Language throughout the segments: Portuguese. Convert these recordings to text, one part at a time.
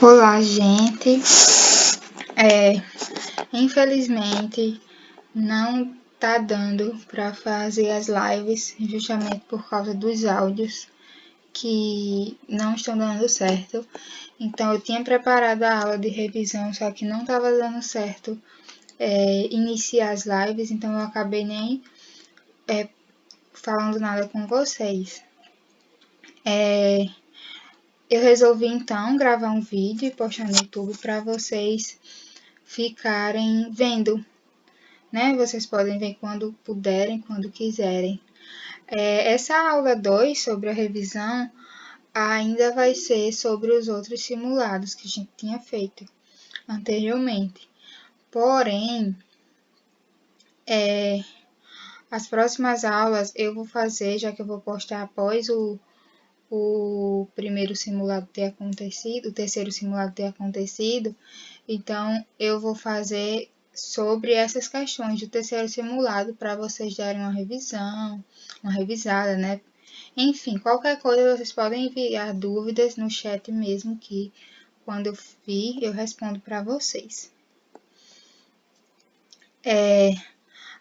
Olá, gente. Infelizmente não tá dando para fazer as lives justamente por causa dos áudios que não estão dando certo. Então eu tinha preparado a aula de revisão, só que não estava dando certo iniciar as lives, então eu acabei nem falando nada com vocês. Eu resolvi então gravar um vídeo e postar no YouTube para vocês ficarem vendo, né? Vocês podem ver quando puderem, quando quiserem. Essa aula 2 sobre a revisão ainda vai ser sobre os outros simulados que a gente tinha feito anteriormente. Porém, as próximas aulas eu vou fazer, já que eu vou postar após o primeiro simulado ter acontecido, o terceiro simulado ter acontecido, então eu vou fazer sobre essas questões do terceiro simulado para vocês darem uma revisão, uma revisada, né? Enfim, qualquer coisa vocês podem enviar dúvidas no chat mesmo, que quando eu vir eu respondo para vocês.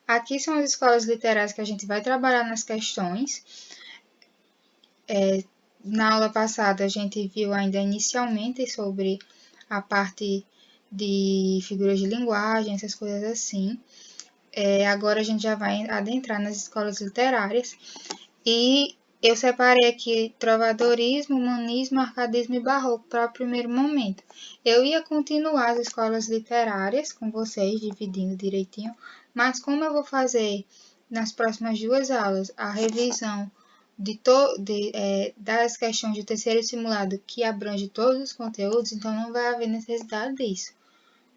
Aqui são as escolas literárias que a gente vai trabalhar nas questões. Na aula passada a gente viu ainda inicialmente sobre a parte de figuras de linguagem, essas coisas assim. Agora a gente já vai adentrar nas escolas literárias e eu separei aqui trovadorismo, humanismo, arcadismo e barroco para o primeiro momento. Eu ia continuar as escolas literárias com vocês, dividindo direitinho, mas como eu vou fazer nas próximas 2 aulas a revisão das questões do terceiro simulado que abrange todos os conteúdos, então não vai haver necessidade disso,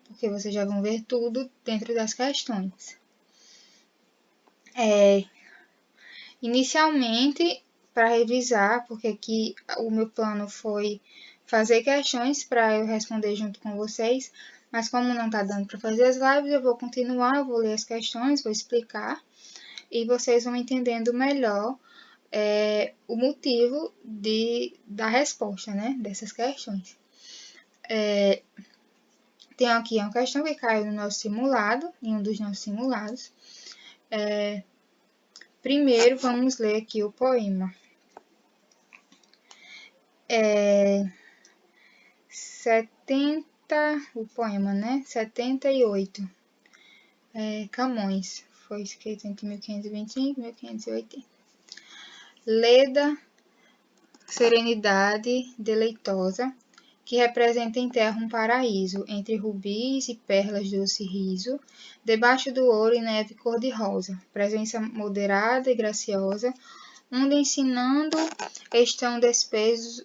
porque vocês já vão ver tudo dentro das questões. Inicialmente, para revisar, porque aqui o meu plano foi fazer questões para eu responder junto com vocês, mas como não está dando para fazer as lives, eu vou continuar, eu vou ler as questões, vou explicar, e vocês vão entendendo melhor o motivo da resposta, né, dessas questões. Tem aqui uma questão que caiu no nosso simulado, em um dos nossos simulados. Primeiro, vamos ler aqui o poema. 70, o poema, né? 78. Camões. Foi escrito entre 1525 e 1580. Leda, serenidade deleitosa, que representa em terra um paraíso, entre rubis e perlas doce riso, debaixo do ouro e neve cor-de-rosa, presença moderada e graciosa, onde ensinando estão despejo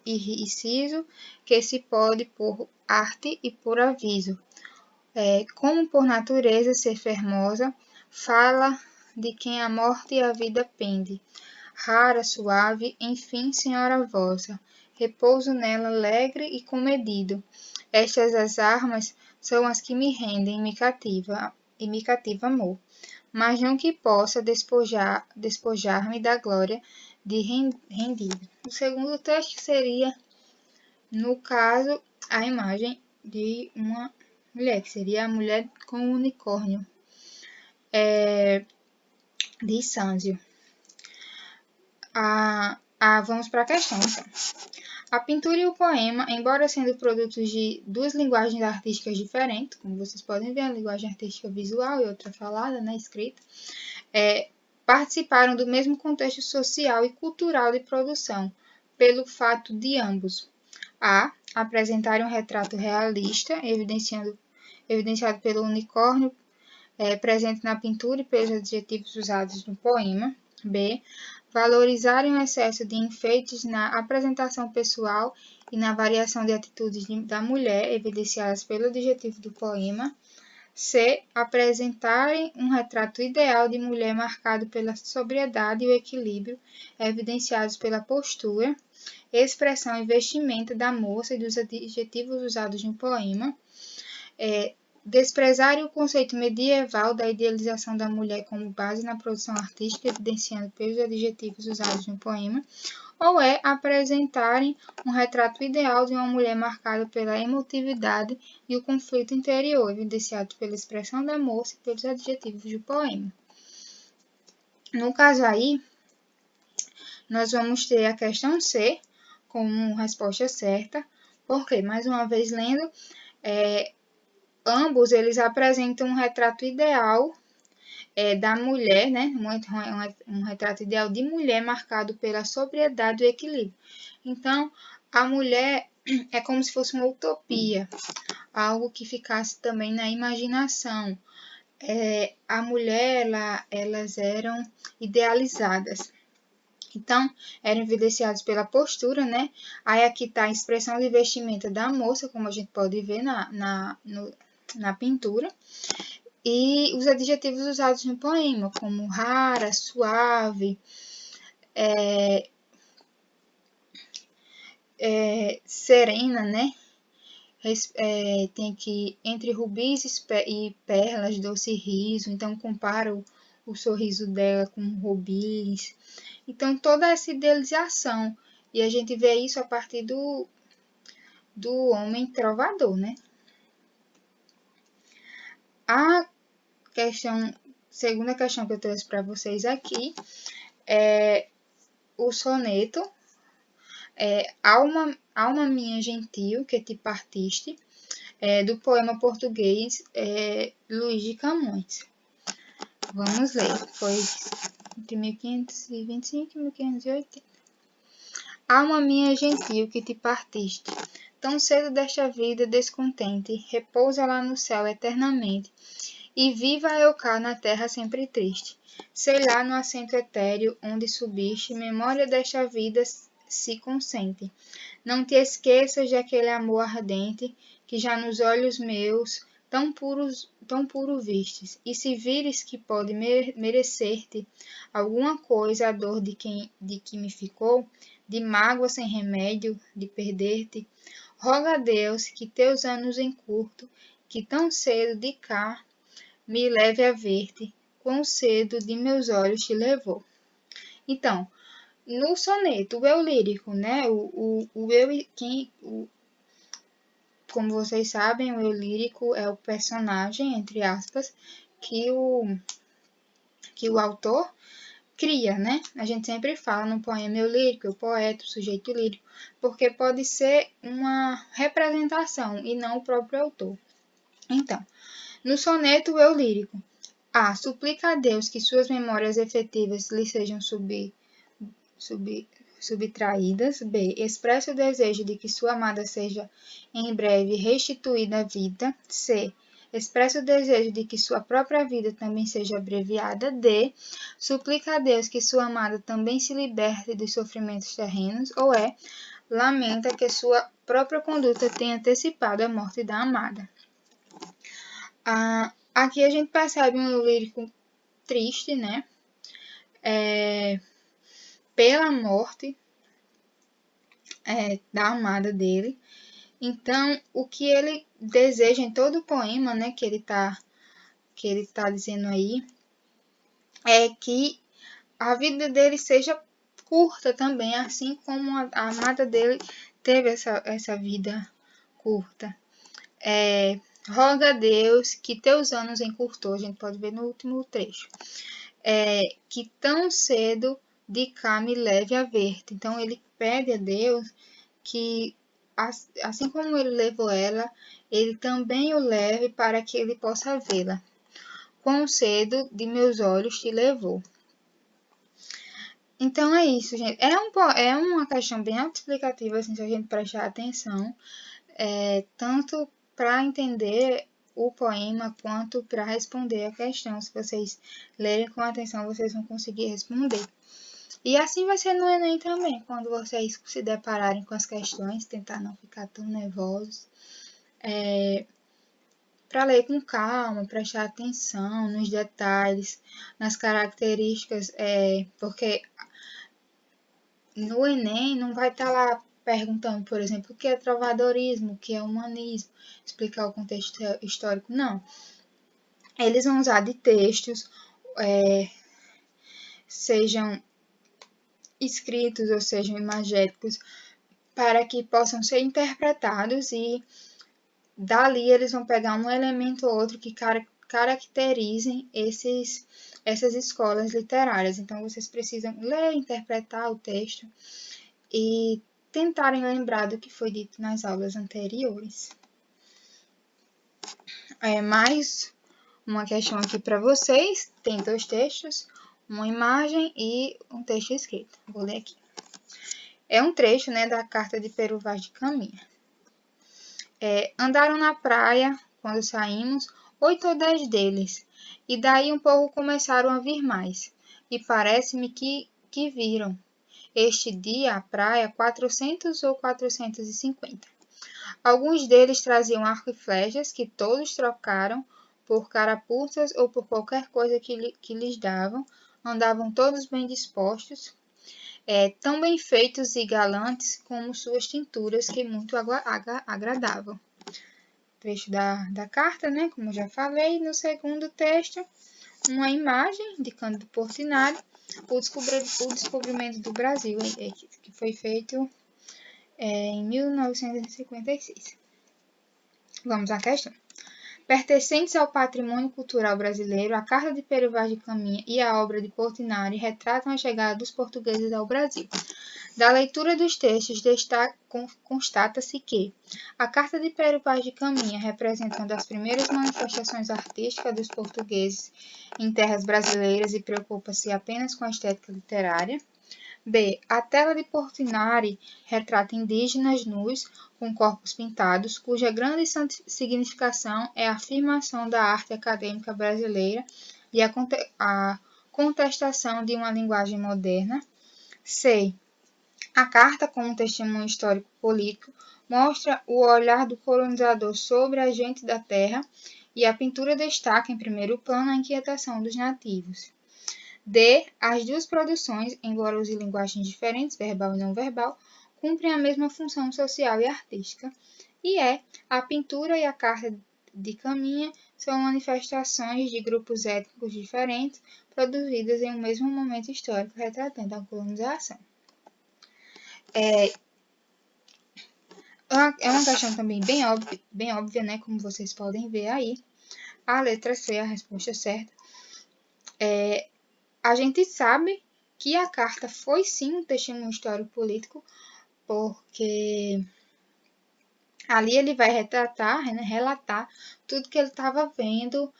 e siso, que se pode por arte e por aviso. Como por natureza ser fermosa, fala de quem a morte e a vida pende, rara, suave, enfim, senhora vossa, repouso nela alegre e comedido. Estas as armas são as que me rendem e me cativa amor, mas não que possa despojar-me da glória de rendido. O segundo texto seria, no caso, a imagem de uma mulher, que seria a mulher com o unicórnio, de Sânzio. Vamos para a questão, então. A pintura e o poema, embora sendo produtos de 2 linguagens artísticas diferentes, como vocês podem ver, a linguagem artística visual e outra falada, né, escrita, participaram do mesmo contexto social e cultural de produção, pelo fato de ambos apresentarem um retrato realista, evidenciado pelo unicórnio presente na pintura e pelos adjetivos usados no poema. B. Valorizarem o excesso de enfeites na apresentação pessoal e na variação de atitudes da mulher, evidenciadas pelo adjetivo do poema. C. Apresentarem um retrato ideal de mulher marcado pela sobriedade e o equilíbrio, evidenciados pela postura, expressão e vestimenta da moça e dos adjetivos usados no poema. desprezarem o conceito medieval da idealização da mulher como base na produção artística, evidenciando pelos adjetivos usados no poema, ou é apresentarem um retrato ideal de uma mulher marcada pela emotividade e o conflito interior, evidenciado pela expressão da moça e pelos adjetivos do poema. No caso aí, nós vamos ter a questão C como resposta certa, porque, mais uma vez lendo, ambos eles apresentam um retrato ideal da mulher, né? Um retrato ideal de mulher marcado pela sobriedade e equilíbrio. Então, a mulher é como se fosse uma utopia, algo que ficasse também na imaginação. A mulher, elas eram idealizadas. Então, eram evidenciados pela postura, né? Aí aqui está a expressão de vestimenta da moça, como a gente pode ver na pintura. E os adjetivos usados no poema, como rara, suave, serena, né? Tem aqui entre rubis e perlas, doce riso. Então, compara o sorriso dela com rubis. Então, toda essa idealização. E a gente vê isso a partir do homem trovador, né? A segunda questão que eu trouxe para vocês aqui é o soneto Alma minha gentil, que te partiste, do poema português Luís de Camões. Vamos ler, foi entre 1525 e 1580. Alma minha gentil, que te partiste, tão cedo desta vida descontente, repousa lá no céu eternamente, e viva eu cá na terra sempre triste. Sei lá no assento etéreo onde subiste, memória desta vida se consente. Não te esqueças de aquele amor ardente que já nos olhos meus tão puro vistes. E se vires que pode merecer-te alguma coisa a dor de que me ficou, de mágoa sem remédio, de perder-te, roga a Deus que teus anos encurto, que tão cedo de cá me leve a ver-te, quão cedo de meus olhos te levou. Então, no soneto, o eu lírico, né? Como vocês sabem, o eu lírico é o personagem, entre aspas, que o autor cria, né? A gente sempre fala no poema eu lírico, o poeta, o sujeito lírico, porque pode ser uma representação e não o próprio autor. Então, no soneto, o eu lírico. A. Suplica a Deus que suas memórias efetivas lhe sejam subtraídas. B. Expressa o desejo de que sua amada seja em breve restituída à vida. C. Expressa o desejo de que sua própria vida também seja abreviada. D. Suplica a Deus que sua amada também se liberte dos sofrimentos terrenos. Ou E. Lamenta que sua própria conduta tenha antecipado a morte da amada. Aqui a gente percebe um lírico triste, né? Pela morte da amada dele. Então, o que ele deseja em todo o poema, né, que ele tá dizendo aí, é que a vida dele seja curta também, assim como a amada dele teve essa vida curta. Roga a Deus que teus anos encurtou, a gente pode ver no último trecho, que tão cedo de cá me leve a ver-te. Então, ele pede a Deus que, assim como ele levou ela, ele também o leve para que ele possa vê-la. Quão cedo de meus olhos te levou. Então, é isso, gente. É uma questão bem autoexplicativa, assim, se a gente prestar atenção, tanto para entender o poema quanto para responder a questão. Se vocês lerem com atenção, vocês vão conseguir responder. E assim vai ser no Enem também, quando vocês se depararem com as questões, tentar não ficar tão nervosos. Para ler com calma, prestar atenção nos detalhes, nas características, porque no Enem não vai estar lá perguntando, por exemplo, o que é trovadorismo, o que é humanismo, explicar o contexto histórico, não. Eles vão usar de textos, sejam escritos ou sejam imagéticos, para que possam ser interpretados e dali eles vão pegar um elemento ou outro que caracterizem essas escolas literárias. Então, vocês precisam ler, interpretar o texto e tentarem lembrar do que foi dito nas aulas anteriores. Mais uma questão aqui para vocês. Tem 2 textos, uma imagem e um texto escrito. Vou ler aqui. É um trecho, né, da carta de Pero Vaz de Caminha. Andaram na praia, quando saímos, 8 ou 10 deles, e daí um pouco começaram a vir mais, e parece-me que viram, este dia à praia, 400 ou 450. Alguns deles traziam arco e flechas, que todos trocaram por carapuças ou por qualquer coisa que lhes davam, andavam todos bem dispostos, tão bem feitos e galantes como suas tinturas, que muito agradavam. Trecho da carta, né, como eu já falei. No segundo texto, uma imagem de Cândido Portinari, o descobrimento do Brasil, que foi feito em 1956. Vamos à questão. Pertencentes ao patrimônio cultural brasileiro, a Carta de Pero Vaz de Caminha e a obra de Portinari retratam a chegada dos portugueses ao Brasil. Da leitura dos textos, constata-se que a Carta de Pero Vaz de Caminha, representando as primeiras manifestações artísticas dos portugueses em terras brasileiras e preocupa-se apenas com a estética literária. B. A tela de Portinari retrata indígenas nus, com corpos pintados, cuja grande significação é a afirmação da arte acadêmica brasileira e a contestação de uma linguagem moderna. C. A carta, como um testemunho histórico-político, mostra o olhar do colonizador sobre a gente da terra e a pintura destaca em primeiro plano a inquietação dos nativos. D. As duas produções, embora usem linguagens diferentes, verbal e não verbal, cumprem a mesma função social e artística. E a pintura e a carta de Caminha são manifestações de grupos étnicos diferentes, produzidas em um mesmo momento histórico, retratando a colonização. É uma questão também bem óbvia, né? Como vocês podem ver aí. A letra C, a resposta certa. A gente sabe que a carta foi sim um testemunho histórico-político, porque ali ele vai retratar, né, relatar tudo que ele estava vendo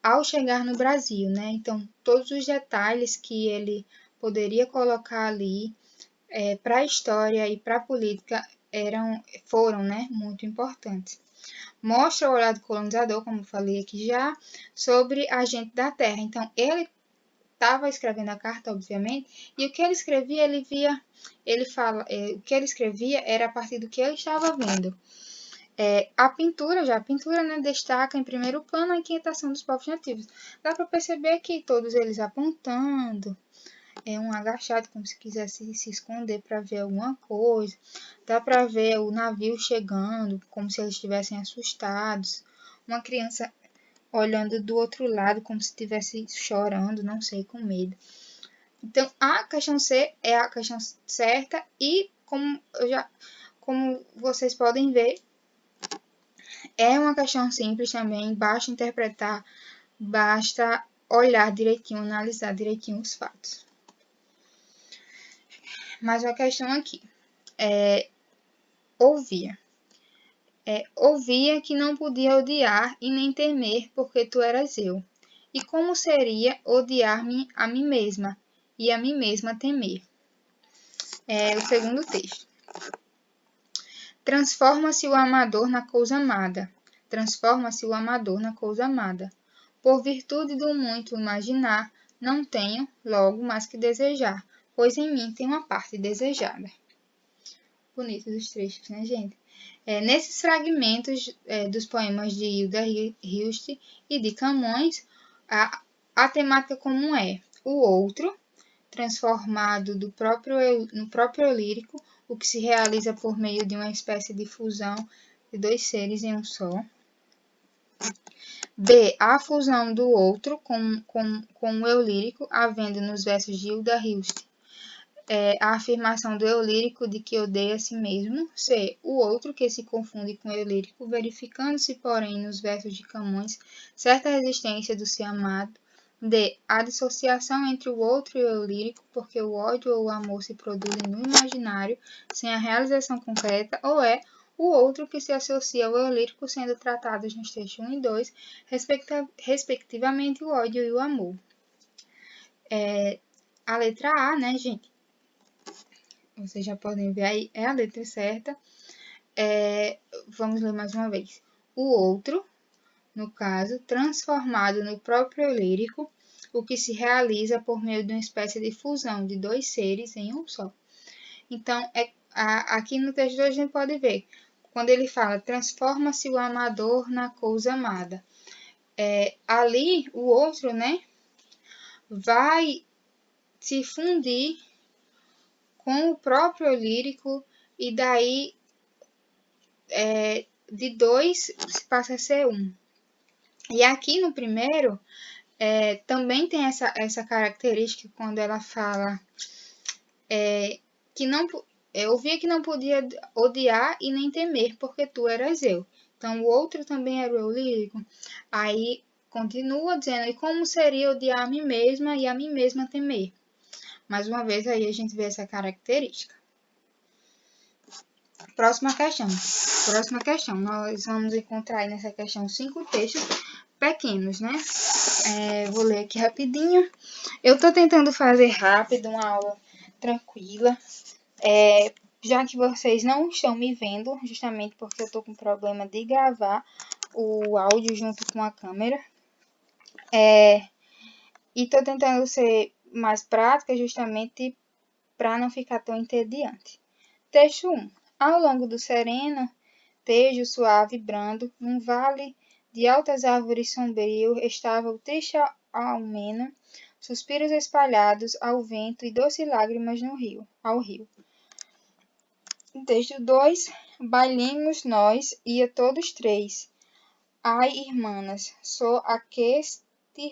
ao chegar no Brasil, né? Então, todos os detalhes que ele poderia colocar ali para a história e para a política foram, né, muito importantes. Mostra o olhar do colonizador, como eu falei aqui já, sobre a gente da terra. Então, ele estava escrevendo a carta, obviamente, e o que ele escrevia, o que ele escrevia era a partir do que ele estava vendo. A pintura, né, destaca em primeiro plano a inquietação dos povos nativos. Dá para perceber que todos eles apontando, um agachado, como se quisesse se esconder para ver alguma coisa. Dá para ver o navio chegando, como se eles estivessem assustados. Uma criança olhando do outro lado, como se estivesse chorando, não sei, com medo. Então, a questão C é a questão certa e, como vocês podem ver, é uma questão simples também, basta interpretar, basta olhar direitinho, analisar direitinho os fatos. Mais uma questão aqui. Ouvia. Ouvia que não podia odiar e nem temer, porque tu eras eu. E como seria odiar-me a mim mesma e a mim mesma temer? O segundo texto. Transforma-se o amador na coisa amada. Transforma-se o amador na coisa amada. Por virtude do muito imaginar, não tenho, logo, mais que desejar, pois em mim tem uma parte desejada. Bonito os trechos, né, gente? Nesses fragmentos dos poemas de Hilda Hilst e de Camões, a temática comum é o outro, transformado no próprio eu lírico, o que se realiza por meio de uma espécie de fusão de dois seres em um só. B. A fusão do outro com o eu lírico, havendo nos versos de Hilda Hilst a afirmação do eu lírico de que odeia a si mesmo. C. O outro que se confunde com o eu lírico, verificando-se, porém, nos versos de Camões, certa resistência do ser amado. D. A dissociação entre o outro e o eu lírico, porque o ódio ou o amor se produzem no imaginário, sem a realização concreta. Ou é o outro que se associa ao eu lírico, sendo tratados nos textos 1 e 2, respectivamente, o ódio e o amor. A letra A, né, gente? Vocês já podem ver aí, é a letra certa. Vamos ler mais uma vez. O outro, no caso, transformado no próprio eu lírico, o que se realiza por meio de uma espécie de fusão de dois seres em um só. Então, aqui no texto a gente pode ver, quando ele fala, transforma-se o amador na coisa amada. Ali, o outro, né, vai se fundir com o próprio eu lírico, e daí de 2 passa a ser 1. Um. E aqui no primeiro, também tem essa característica quando ela fala que não, eu via que não podia odiar e nem temer, porque tu eras eu. Então, o outro também era o eu lírico. Aí, continua dizendo, e como seria odiar a mim mesma e a mim mesma temer? Mais uma vez, aí a gente vê essa característica. Próxima questão. Nós vamos encontrar aí nessa questão 5 textos pequenos, né? Vou ler aqui rapidinho. Eu tô tentando fazer rápido, uma aula tranquila. Já que vocês não estão me vendo, justamente porque eu tô com problema de gravar o áudio junto com a câmera. E tô tentando ser mais prática, justamente para não ficar tão entediante. Texto 1. Ao longo do sereno, tejo suave e brando, num vale de altas árvores sombrio, estava o triste almeno, suspiros espalhados ao vento e doces lágrimas ao rio. Texto 2. Bailemos nós, ia todos três. Ai, irmãs, sou aqueste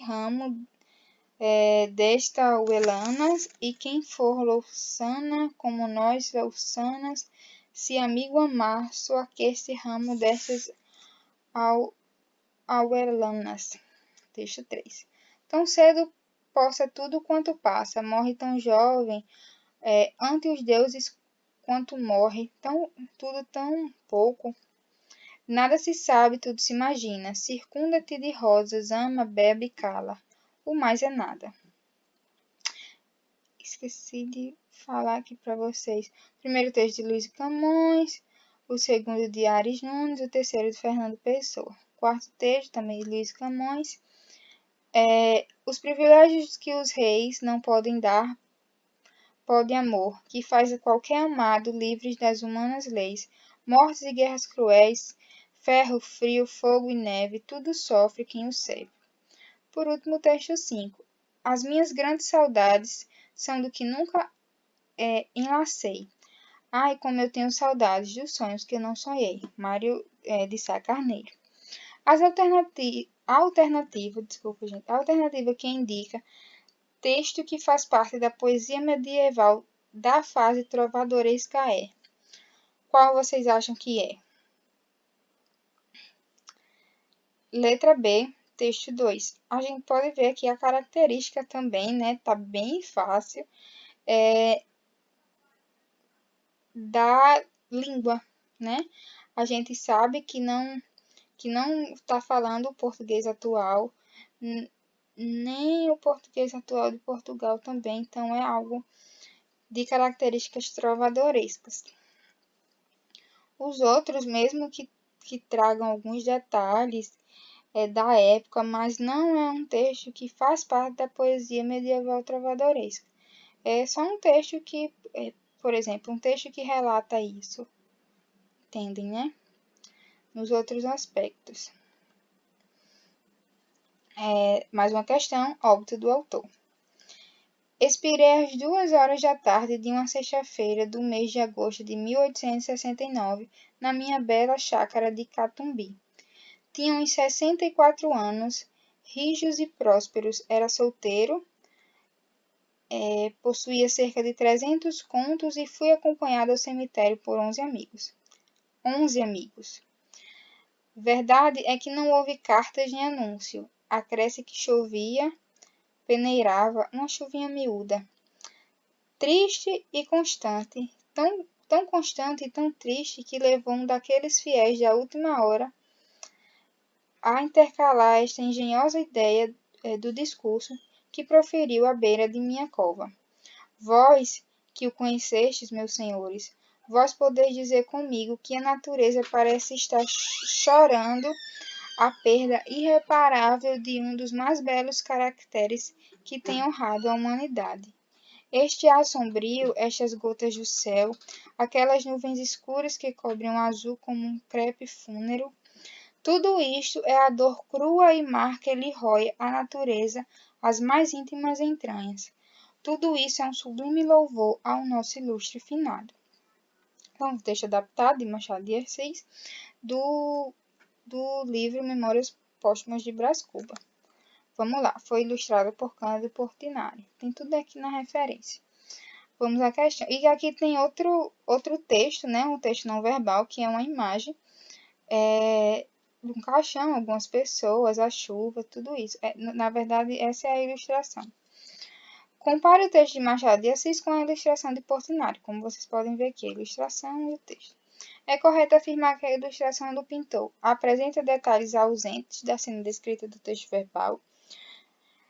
ramo desta uelanas, e quem for louçana como nós louçanas, se amigo amar, sou aqueste ramo destas uelanas. Texto 3. Tão cedo possa tudo quanto passa, morre tão jovem, ante os deuses quanto morre, tudo tão pouco. Nada se sabe, tudo se imagina, circunda-te de rosas, ama, bebe e cala. O mais é nada. Esqueci de falar aqui para vocês. O primeiro texto de Luís Camões, o segundo de Aires Nunes, o terceiro de Fernando Pessoa. O quarto texto também de Luís Camões. Os privilégios que os reis não podem dar, pode amor, que faz a qualquer amado livres das humanas leis, mortes e guerras cruéis, ferro, frio, fogo e neve, tudo sofre quem o serve. Por último, texto 5. As minhas grandes saudades são do que nunca enlacei. Ai, como eu tenho saudades dos sonhos que eu não sonhei. Mário de Sá Carneiro. A alternativa que indica texto que faz parte da poesia medieval da fase trovadoresca é. Qual vocês acham que é? Letra B, texto 2. A gente pode ver aqui a característica também, né? Tá bem fácil. Da língua, né? A gente sabe que não está falando o português atual, nem o português atual de Portugal também, então é algo de características trovadorescas. Os outros, mesmo que tragam alguns detalhes da época, mas não é um texto que faz parte da poesia medieval trovadoresca. É só um texto que, por exemplo, um texto que relata isso. Entendem, né? Nos outros aspectos. Mais uma questão, óbito do autor. Expirei às 2 horas da tarde de uma sexta-feira do mês de agosto de 1869, na minha bela chácara de Catumbi. Tinha uns 64 anos, rijos e prósperos, era solteiro, possuía cerca de 300 contos e fui acompanhado ao cemitério por 11 amigos. 11 amigos. Verdade é que não houve cartas nem anúncio. Acresce que chovia, peneirava, uma chuvinha miúda. Triste e constante, tão constante e tão triste que levou um daqueles fiéis da última hora a intercalar esta engenhosa ideia do discurso que proferiu à beira de minha cova. Vós, que o conhecestes, meus senhores, vós podeis dizer comigo que a natureza parece estar chorando a perda irreparável de um dos mais belos caracteres que tem honrado a humanidade. Este ar sombrio, estas gotas do céu, aquelas nuvens escuras que cobrem o azul como um crepe fúnebre, tudo isto é a dor crua e mar que lhe rói a natureza as mais íntimas entranhas. Tudo isso é um sublime louvor ao nosso ilustre finado. Então, texto adaptado de Machado de Assis, do livro Memórias Póstumas de Brás Cubas. Vamos lá, foi ilustrado por Cândido Portinari. Tem tudo aqui na referência. Vamos à questão. E aqui tem outro texto, né? Um texto não verbal, que é uma imagem de um caixão, algumas pessoas, a chuva, tudo isso. Na verdade, essa é a ilustração. Compare o texto de Machado de Assis com a ilustração de Portinari, como vocês podem ver aqui, a ilustração e o texto. É correto afirmar que a ilustração do pintor apresenta detalhes ausentes da cena descrita do texto verbal,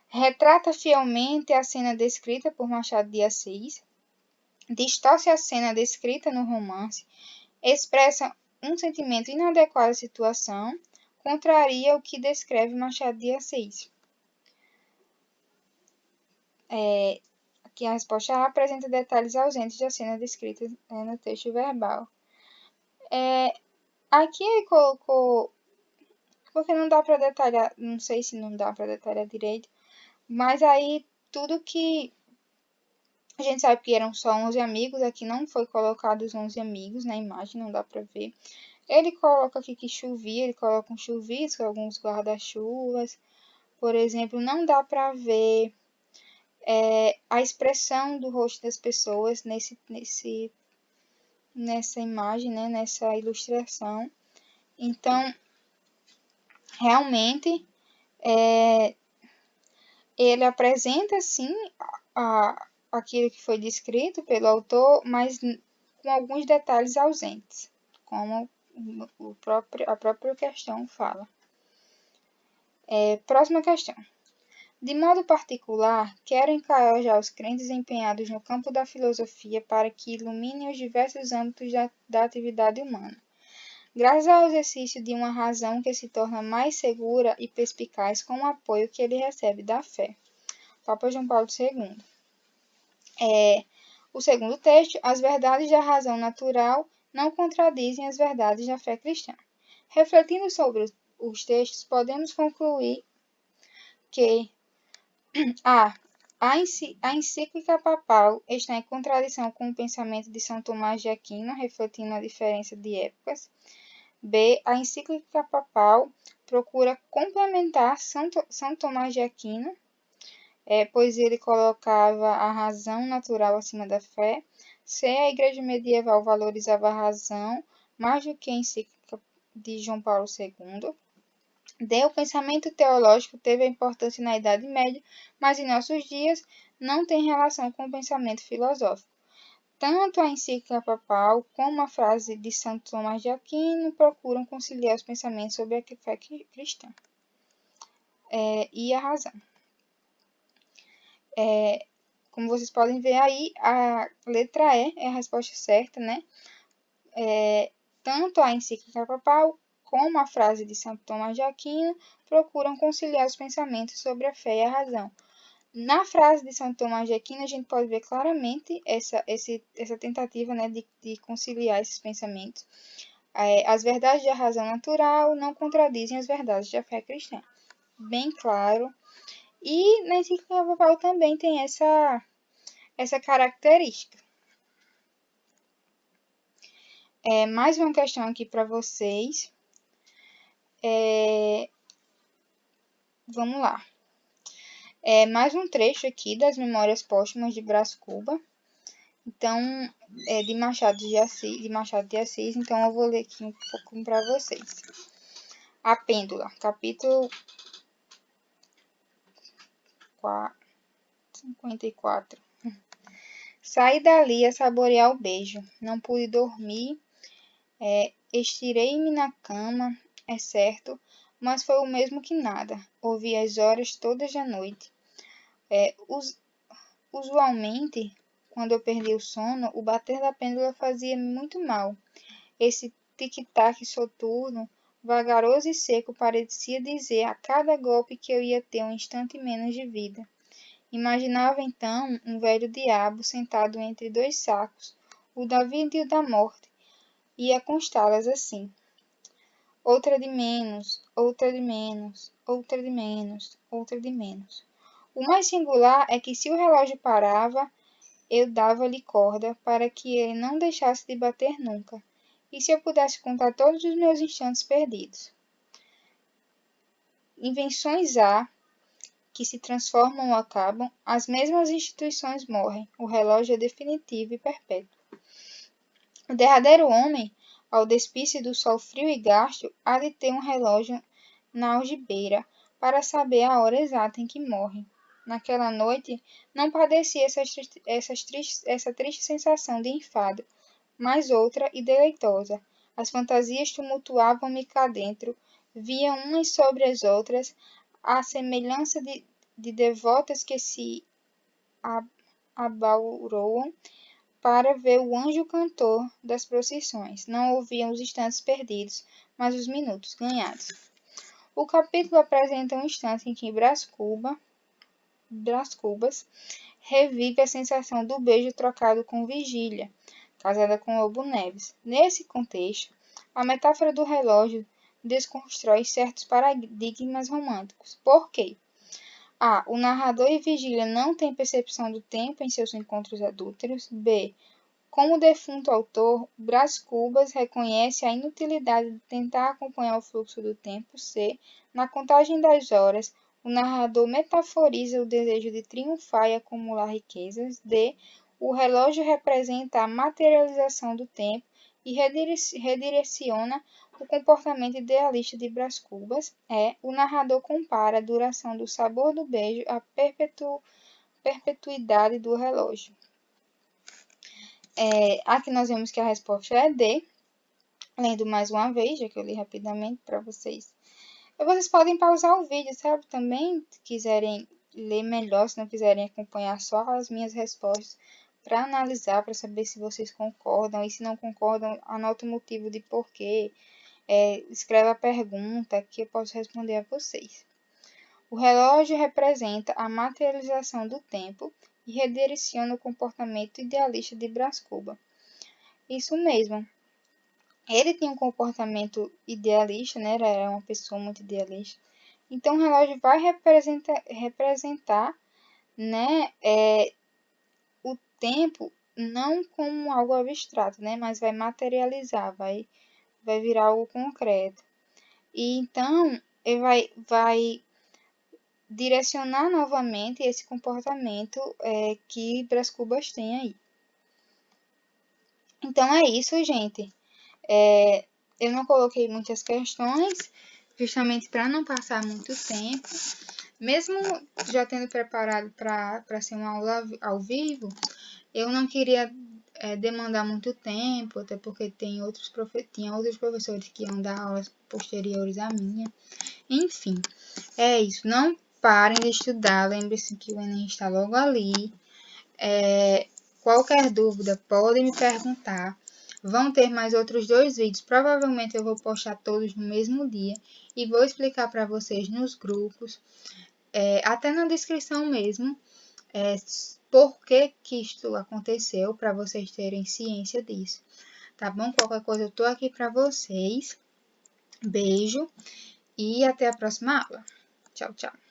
retrata fielmente a cena descrita por Machado de Assis, distorce a cena descrita no romance, expressa um sentimento inadequado à situação, contraria o que descreve Machado de Assis. Aqui a resposta A apresenta detalhes ausentes da cena descrita no texto verbal. Aqui ele colocou, porque não dá para detalhar, não sei se não dá para detalhar direito, mas aí tudo que a gente sabe que eram só 11 amigos, aqui não foi colocado os 11 amigos na imagem, não dá para ver. Ele coloca aqui que chovia, ele coloca um chuvisco, alguns guarda-chuvas, por exemplo, não dá para ver a expressão do rosto das pessoas nessa imagem, né, nessa ilustração. Então, realmente, ele apresenta, sim, aquilo que foi descrito pelo autor, mas com alguns detalhes ausentes, como a própria questão fala. Próxima questão. De modo particular, quero encorajar os crentes empenhados no campo da filosofia para que iluminem os diversos âmbitos da atividade humana, graças ao exercício de uma razão que se torna mais segura e perspicaz com o apoio que ele recebe da fé. Papa João Paulo II. O segundo texto, as verdades da razão natural não contradizem as verdades da fé cristã. Refletindo sobre os textos, podemos concluir que a encíclica papal está em contradição com o pensamento de São Tomás de Aquino, refletindo a diferença de épocas. B. A encíclica papal procura complementar São Tomás de Aquino, pois ele colocava a razão natural acima da fé. C. A Igreja medieval valorizava a razão mais do que a encíclica de João Paulo II. D. O pensamento teológico teve importância na Idade Média, mas em nossos dias não tem relação com o pensamento filosófico. Tanto a encíclica papal como a frase de Santo Tomás de Aquino procuram conciliar os pensamentos sobre a fé cristã e a razão. Como vocês podem ver aí, a letra E é a resposta certa, né? Tanto a encíclica papal como a frase de Santo Tomás de Aquino procuram conciliar os pensamentos sobre a fé e a razão. Na frase de Santo Tomás de Aquino, a gente pode ver claramente essa tentativa, né, de conciliar esses pensamentos. As verdades da razão natural não contradizem as verdades da fé cristã. Bem claro. E na encíclica papal também tem essa característica. Mais uma questão aqui para vocês. Vamos lá. Mais um trecho aqui das Memórias Póstumas de Brás Cuba. Então, de Machado de Assis. Então, eu vou ler aqui um pouquinho para vocês. A Pêndula, capítulo 54. Saí dali a saborear o beijo. Não pude dormir. Estirei-me na cama, é certo, mas foi o mesmo que nada. Ouvi as horas todas da noite. Usualmente, quando eu perdi o sono, o bater da pêndula fazia-me muito mal. Esse tic-tac soturno, vagaroso e seco, parecia dizer a cada golpe que eu ia ter um instante menos de vida. Imaginava então um velho diabo sentado entre dois sacos, o da vida e o da morte, e ia constá-las assim: outra de menos, outra de menos, outra de menos, outra de menos. O mais singular é que se o relógio parava, eu dava-lhe corda para que ele não deixasse de bater nunca. E se eu pudesse contar todos os meus instantes perdidos? Invenções há que se transformam ou acabam, as mesmas instituições morrem, o relógio é definitivo e perpétuo. O derradeiro homem, ao despir-se do sol frio e gasto, há de ter um relógio na algibeira, para saber a hora exata em que morre. Naquela noite, não padeci essa triste sensação de enfado, mas outra e deleitosa. As fantasias tumultuavam-me cá dentro, via umas sobre as outras, à semelhança de devotas que se abauroam para ver o anjo cantor das procissões. Não ouviam os instantes perdidos, mas os minutos ganhados. O capítulo apresenta um instante em que Brás Cubas revive a sensação do beijo trocado com Vigília, casada com Lobo Neves. Nesse contexto, a metáfora do relógio desconstrói certos paradigmas românticos. Por quê? A. O narrador e Vigília não têm percepção do tempo em seus encontros adúlteros. B. Como defunto autor, Brás Cubas reconhece a inutilidade de tentar acompanhar o fluxo do tempo. C. Na contagem das horas, o narrador metaforiza o desejo de triunfar e acumular riquezas. D. O relógio representa a materialização do tempo e redireciona o comportamento idealista de Brás Cubas. E. O narrador compara a duração do sabor do beijo à perpetuidade do relógio. Aqui nós vemos que a resposta é D. Lendo mais uma vez, já que eu li rapidamente para vocês. Vocês podem pausar o vídeo, sabe? Também, se quiserem ler melhor, se não quiserem acompanhar só as minhas respostas, para analisar, para saber se vocês concordam. E se não concordam, anota o motivo de porquê. Escreve a pergunta que eu posso responder a vocês. O relógio representa a materialização do tempo e redireciona o comportamento idealista de Brás Cubas. Isso mesmo. Ele tinha um comportamento idealista, né? Era uma pessoa muito idealista. Então, o relógio vai representar né, o tempo não como algo abstrato, né? Mas vai materializar, vai virar algo concreto. E então, ele vai direcionar novamente esse comportamento que Brás Cubas tem aí. Então, é isso, gente. Eu não coloquei muitas questões, justamente para não passar muito tempo. Mesmo já tendo preparado para ser uma aula ao vivo, eu não queria demandar muito tempo, até porque tinha outros professores que iam dar aulas posteriores à minha. Enfim, é isso. Não parem de estudar, lembre-se que o Enem está logo ali. Qualquer dúvida, podem me perguntar. Vão ter mais outros 2 vídeos, provavelmente eu vou postar todos no mesmo dia e vou explicar para vocês nos grupos, até na descrição mesmo, por que isto aconteceu, para vocês terem ciência disso, tá bom? Qualquer coisa eu tô aqui para vocês. Beijo e até a próxima aula. Tchau, tchau.